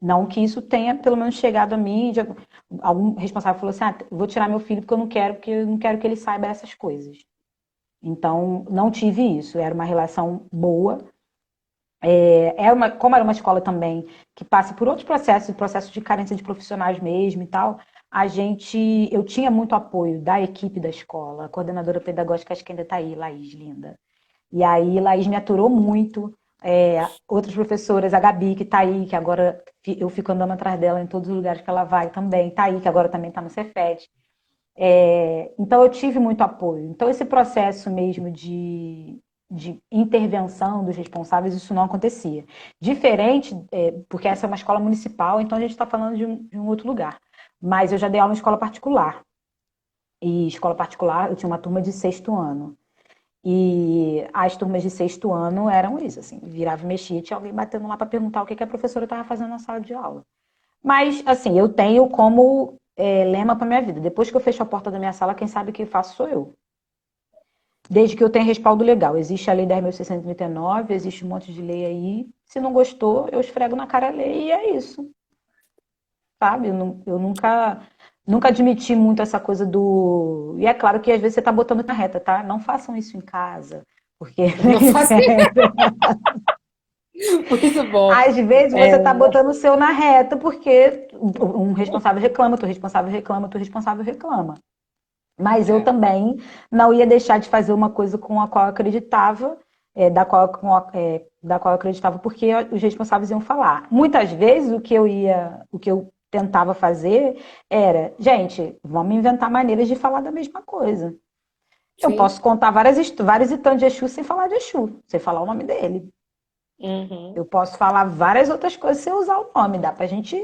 [SPEAKER 3] não que isso tenha pelo menos chegado a mim, algum responsável falou assim, vou tirar meu filho porque eu não quero que ele saiba essas coisas. Então, não tive isso, era uma relação boa. Como era uma escola também que passa por outros processos de carência de profissionais mesmo e tal, eu tinha muito apoio da equipe da escola, a coordenadora pedagógica, acho que ainda está aí, Laís, linda. E aí, Laís me aturou muito. Outras professoras, a Gabi, que está aí, que agora eu fico andando atrás dela em todos os lugares que ela vai também, está aí, que agora também está no Cefet. Então, eu tive muito apoio. Então, esse processo mesmo de intervenção dos responsáveis, isso não acontecia. Diferente, porque essa é uma escola municipal, então a gente está falando de um outro lugar. Mas eu já dei aula em escola particular. E escola particular, eu tinha uma turma de sexto ano. E as turmas de sexto ano eram isso, assim, virava e mexia, tinha alguém batendo lá para perguntar o que a professora estava fazendo na sala de aula. Mas, assim, eu tenho como lema para minha vida. Depois que eu fecho a porta da minha sala, quem sabe o que faço sou eu. Desde que eu tenha respaldo legal. Existe a Lei 10.639, existe um monte de lei aí. Se não gostou, eu esfrego na cara a lei e é isso. Sabe? Eu nunca admiti muito essa coisa do. E é claro que às vezes você tá botando na reta, tá? Não façam isso em casa. Porque
[SPEAKER 2] Não faço muito bom.
[SPEAKER 3] às vezes você tá botando o seu na reta, porque um responsável reclama, outro responsável reclama, outro responsável reclama. Mas eu também não ia deixar de fazer uma coisa com a qual eu acreditava, da qual eu acreditava, porque os responsáveis iam falar. Muitas vezes o que eu tentava fazer era, gente, vamos inventar maneiras de falar da mesma coisa. Eu
[SPEAKER 2] Sim.
[SPEAKER 3] posso contar vários itãs de Exu sem falar de Exu, sem falar o nome dele.
[SPEAKER 2] Uhum.
[SPEAKER 3] Eu posso falar várias outras coisas sem usar o nome, dá pra gente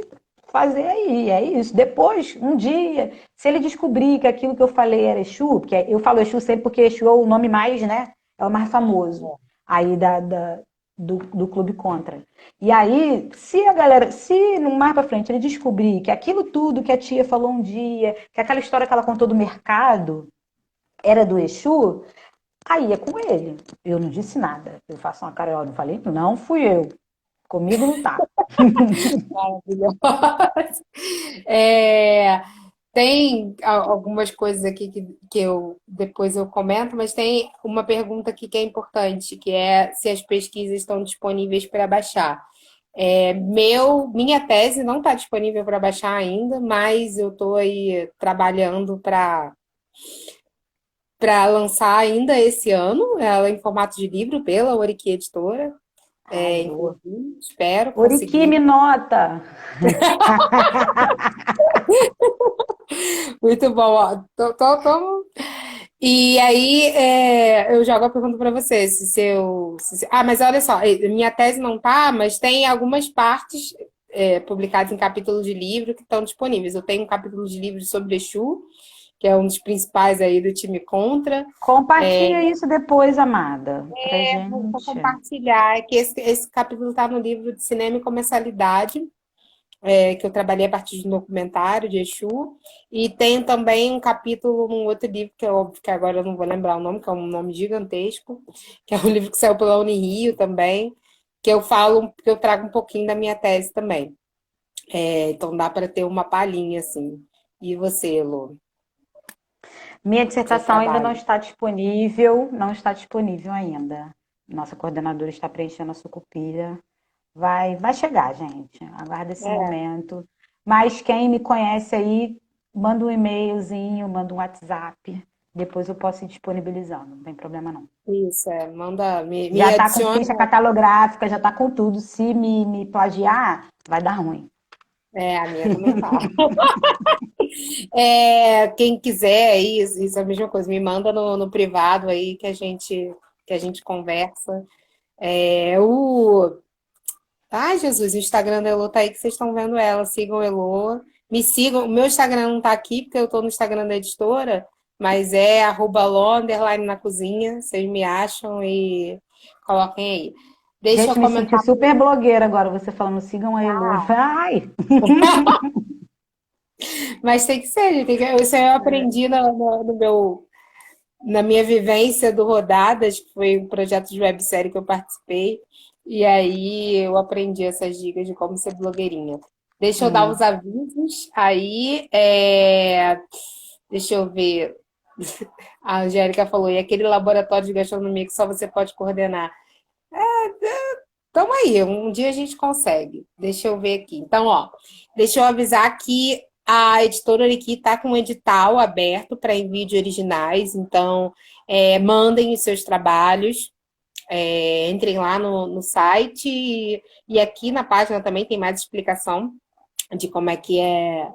[SPEAKER 3] fazer aí, é isso. Depois, um dia, se ele descobrir que aquilo que eu falei era Exu, porque eu falo Exu sempre porque Exu é o nome mais, né? É o mais famoso aí do Clube Contra. E aí, se no mais pra frente ele descobrir que aquilo tudo que a tia falou um dia, que aquela história que ela contou do mercado era do Exu, aí é com ele. Eu não disse nada. Eu faço uma cara, eu não falei, não fui eu. Comigo não tá.
[SPEAKER 2] Maravilhosa. É, tem algumas coisas aqui que eu depois eu comento, mas tem uma pergunta aqui que é importante, que é se as pesquisas estão disponíveis para baixar. Minha tese não está disponível para baixar ainda, mas eu estou aí trabalhando para lançar ainda esse ano, ela em formato de livro pela Oriqui Editora. Inclusive, espero
[SPEAKER 3] Oriqui
[SPEAKER 2] conseguir.
[SPEAKER 3] me nota.
[SPEAKER 2] Muito bom, ó. E aí, eu jogo a pergunta para você. Mas olha só, minha tese não tá, mas tem algumas partes publicadas em capítulos de livro que estão disponíveis. Eu tenho um capítulo de livro sobre Exu, que é um dos principais aí do time Contra.
[SPEAKER 3] Compartilha isso depois, amada, pra
[SPEAKER 2] Vou
[SPEAKER 3] gente.
[SPEAKER 2] compartilhar, que esse capítulo está no livro de Cinema e Comercialidade, que eu trabalhei a partir de um documentário de Exu, e tem também um capítulo num outro livro, que é óbvio que agora eu não vou lembrar o nome, que é um nome gigantesco, que é um livro que saiu pela Unirio também, que eu trago um pouquinho da minha tese também. Então dá para ter uma palhinha, assim. E você, Elô?
[SPEAKER 3] Minha
[SPEAKER 2] Seu
[SPEAKER 3] dissertação ainda
[SPEAKER 2] trabalho?
[SPEAKER 3] não está disponível ainda. Nossa coordenadora está preenchendo a sucupira. Vai chegar, gente. Aguarda esse momento. Mas quem me conhece aí, manda um e-mailzinho, manda um WhatsApp. Depois eu posso ir disponibilizando, não tem problema não.
[SPEAKER 2] Isso, manda, me
[SPEAKER 3] Já tá com
[SPEAKER 2] adiciona.
[SPEAKER 3] ficha catalográfica, já tá com tudo. Se me plagiar, vai dar ruim.
[SPEAKER 2] A minha também tá. Quem quiser aí, isso é a mesma coisa, me manda no privado aí que a gente conversa. Ai, Jesus, o Instagram da Elô tá aí que vocês estão vendo ela. Sigam a Elô. Me sigam. O meu Instagram não tá aqui, porque eu tô no Instagram da editora, mas é @ló_ na cozinha. Vocês me acham e coloquem aí. Deixa eu
[SPEAKER 3] Gente, me senti
[SPEAKER 2] comentar.
[SPEAKER 3] super blogueira agora, você falando, sigam a Elo. Ai!
[SPEAKER 2] Mas tem que ser, gente. Isso eu aprendi na minha vivência do Rodadas, que foi um projeto de websérie que eu participei. E aí eu aprendi essas dicas de como ser blogueirinha. Deixa eu dar os avisos. Aí, deixa eu ver. A Angélica falou, e aquele laboratório de gastronomia que só você pode coordenar. Tamo aí, um dia a gente consegue. Deixa eu ver aqui. Então, ó, deixa eu avisar que a editora aqui está com um edital aberto para envio de originais. Então, mandem os seus trabalhos. Entrem lá no site e aqui na página também tem mais explicação de como é que é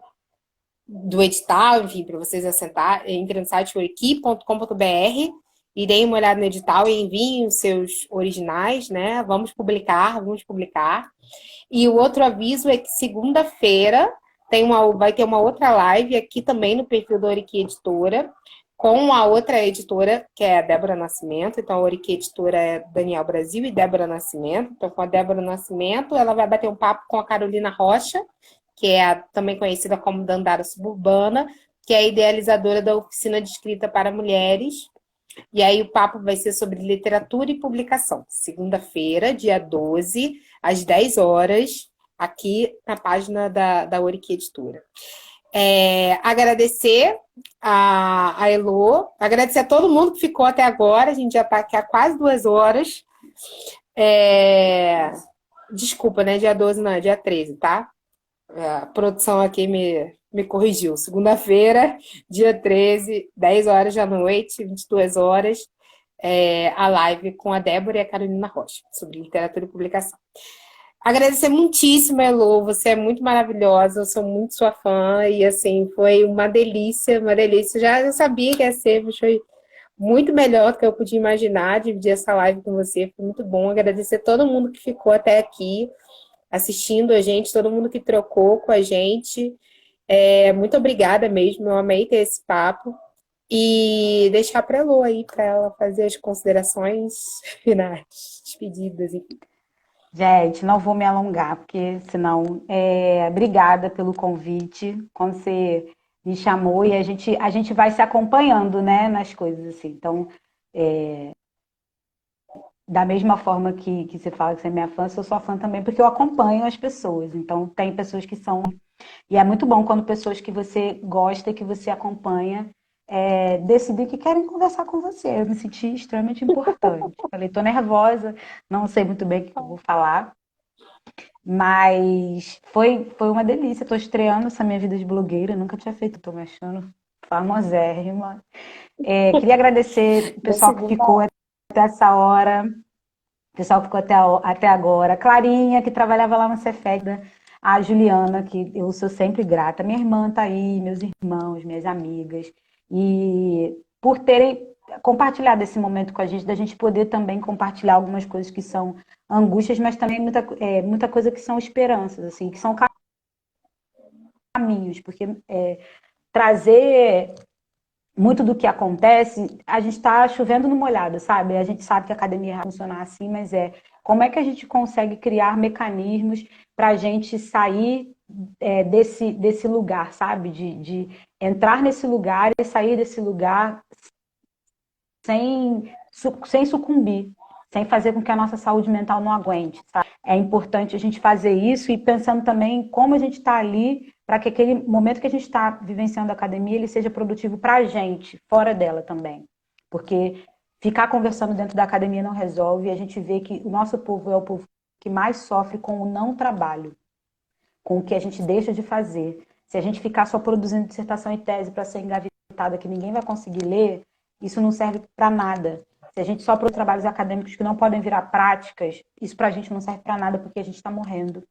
[SPEAKER 2] do edital, enfim, para vocês assentar. Entrem no site orqui.com.br e deem uma olhada no edital e enviem os seus originais, né? Vamos publicar. E o outro aviso é que segunda-feira vai ter uma outra live aqui também no perfil da Orique Editora, com a outra editora, que é a Débora Nascimento. Então, a Orique Editora é Daniel Brasil e Débora Nascimento. Então, com a Débora Nascimento, ela vai bater um papo com a Carolina Rocha, que é também conhecida como Dandara Suburbana, que é a idealizadora da Oficina de Escrita para Mulheres. E aí o papo vai ser sobre literatura e publicação. Segunda-feira, dia 12, às 10 horas, aqui na página da Orique Editora. Agradecer a Elô, agradecer a todo mundo que ficou até agora. A gente já está aqui há quase 2 horas. Desculpa, né? Dia 12 não, dia 13, tá? A produção aqui me corrigiu. Segunda-feira, dia 13, 10 horas da noite, 22 horas, a live com a Débora e a Carolina Rocha, sobre literatura e publicação. Agradecer muitíssimo, Elô, você é muito maravilhosa, eu sou muito sua fã, e assim, foi uma delícia, uma delícia. Eu sabia que ia ser, mas foi muito melhor do que eu podia imaginar, dividir essa live com você, foi muito bom. Agradecer a todo mundo que ficou até aqui, assistindo a gente, todo mundo que trocou com a gente. Muito obrigada mesmo, eu amei ter esse papo. E deixar para a Elô aí, para ela fazer as considerações finais, despedidas, enfim.
[SPEAKER 3] Gente, não vou me alongar, porque senão. Obrigada pelo convite. Quando você me chamou e a gente vai se acompanhando, né, nas coisas assim. Então, da mesma forma que você fala que você é minha fã, eu sou sua fã também, porque eu acompanho as pessoas. Então, tem pessoas que são. E é muito bom quando pessoas que você gosta e que você acompanha decidem que querem conversar com você. Eu me senti extremamente importante. Falei, tô nervosa, não sei muito bem o que eu vou falar, mas foi uma delícia. Tô estreando essa minha vida de blogueira, nunca tinha feito, tô me achando famosérrima. Queria agradecer o pessoal que ficou até essa hora. O pessoal que ficou até agora. Clarinha, que trabalhava lá no Cefet, a Juliana, que eu sou sempre grata. Minha irmã tá aí, meus irmãos, minhas amigas. E por terem compartilhado esse momento com a gente, da gente poder também compartilhar algumas coisas que são angústias, mas também muita coisa que são esperanças, assim, que são caminhos, porque trazer muito do que acontece, a gente está chovendo no molhado, sabe? A gente sabe que a academia vai funcionar assim, mas como é que a gente consegue criar mecanismos para a gente sair desse lugar, sabe? De entrar nesse lugar e sair desse lugar sem sucumbir, sem fazer com que a nossa saúde mental não aguente, sabe? É importante a gente fazer isso e pensando também em como a gente está ali para que aquele momento que a gente está vivenciando a academia ele seja produtivo para a gente, fora dela também. Porque ficar conversando dentro da academia não resolve, e a gente vê que o nosso povo é o povo que mais sofre com o não trabalho, com o que a gente deixa de fazer. Se a gente ficar só produzindo dissertação e tese para ser engavetada que ninguém vai conseguir ler, isso não serve para nada. Se a gente só produz trabalhos acadêmicos que não podem virar práticas, isso para a gente não serve para nada porque a gente está morrendo.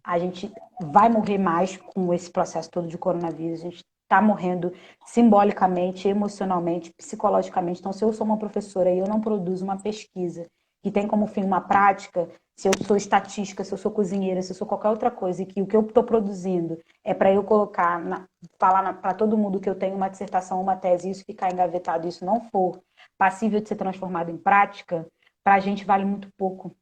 [SPEAKER 3] A gente vai morrer mais com esse processo todo de coronavírus. A gente está morrendo simbolicamente, emocionalmente, psicologicamente. Então, se eu sou uma professora e eu não produzo uma pesquisa que tem como fim uma prática, se eu sou estatística, se eu sou cozinheira, se eu sou qualquer outra coisa, e que o que eu estou produzindo é para eu falar para todo mundo que eu tenho uma dissertação, uma tese, e isso ficar engavetado, isso não for passível de ser transformado em prática, para a gente vale muito pouco.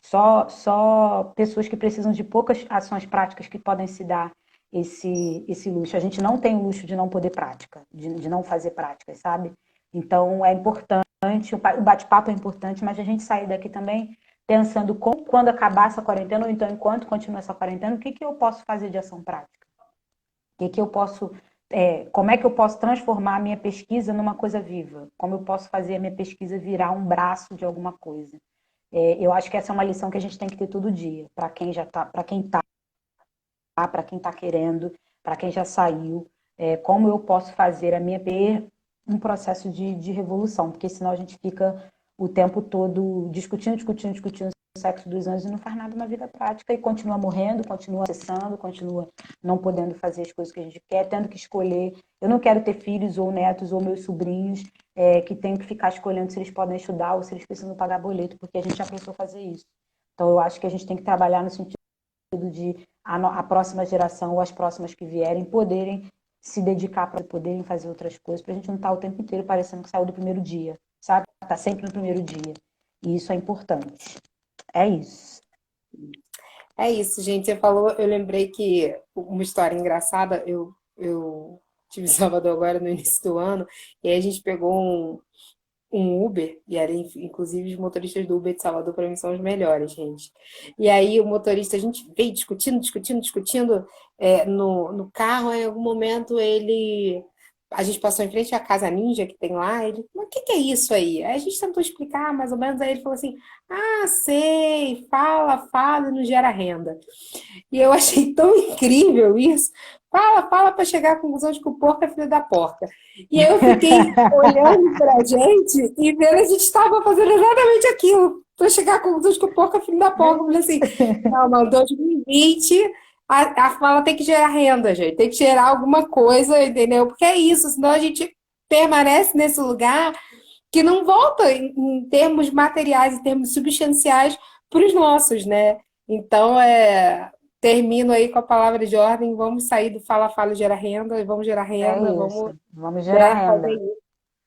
[SPEAKER 3] Só pessoas que precisam de poucas ações práticas que podem se dar esse luxo. A gente não tem o luxo de não poder prática, de não fazer práticas, sabe? Então, é importante, o bate-papo é importante, mas a gente sair daqui também pensando quando acabar essa quarentena, ou então enquanto continua essa quarentena, o que eu posso fazer de ação prática? Como é que eu posso transformar a minha pesquisa numa coisa viva? Como eu posso fazer a minha pesquisa virar um braço de alguma coisa? Eu acho que essa é uma lição que a gente tem que ter todo dia, para quem já está, para quem está querendo, para quem já saiu, como eu posso fazer a minha ter um processo de revolução, porque senão a gente fica o tempo todo discutindo o sexo dos anjos e não faz nada na vida prática e continua morrendo, continua acessando, continua não podendo fazer as coisas que a gente quer, tendo que escolher. Eu não quero ter filhos ou netos ou meus sobrinhos que tenham que ficar escolhendo se eles podem estudar ou se eles precisam pagar boleto, porque a gente já pensou fazer isso. Então eu acho que a gente tem que trabalhar no sentido de a próxima geração ou as próximas que vierem poderem se dedicar para poderem fazer outras coisas, para a gente não estar o tempo inteiro parecendo que saiu do primeiro dia, sabe? Tá sempre no primeiro dia. E isso é importante. É isso.
[SPEAKER 2] É isso, gente. Você falou, eu lembrei que uma história engraçada, eu tive em Salvador agora no início do ano, e aí a gente pegou um Uber, e era, inclusive os motoristas do Uber de Salvador para mim são os melhores, gente. E aí o motorista, a gente veio discutindo no carro, em algum momento a gente passou em frente à Casa Ninja que tem lá, ele, mas o que que é isso aí? Aí a gente tentou explicar mais ou menos, aí ele falou assim, ah, sei, fala, e não gera renda. E eu achei tão incrível isso. Fala para chegar à conclusão de que o porco é filho da porca. E aí eu fiquei olhando pra gente e vendo a gente estava fazendo exatamente aquilo. Para chegar à conclusão de que o porco é filho da porca. Eu falei assim, não, mas 2020 a fala tem que gerar renda, gente. Tem que gerar alguma coisa, entendeu? Porque é isso, senão a gente permanece nesse lugar que não volta em termos materiais, em termos substanciais para os nossos, né? Então, termino aí com a palavra de ordem, vamos sair do fala e gerar renda, e vamos gerar
[SPEAKER 3] É
[SPEAKER 2] renda, vamos,
[SPEAKER 3] isso. Vamos gerar
[SPEAKER 2] né, fazer
[SPEAKER 3] renda.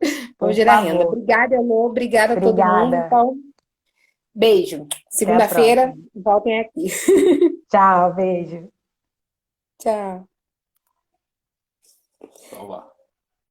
[SPEAKER 2] isso,
[SPEAKER 3] Por
[SPEAKER 2] vamos gerar renda.
[SPEAKER 3] favor.
[SPEAKER 2] Obrigada, Elô, obrigada a todo mundo.
[SPEAKER 3] Obrigada.
[SPEAKER 2] Então, beijo.
[SPEAKER 3] Até a
[SPEAKER 2] Segunda-feira,
[SPEAKER 3] próxima.
[SPEAKER 2] voltem aqui.
[SPEAKER 3] Tchau, beijo.
[SPEAKER 2] Tchau.
[SPEAKER 1] Então lá.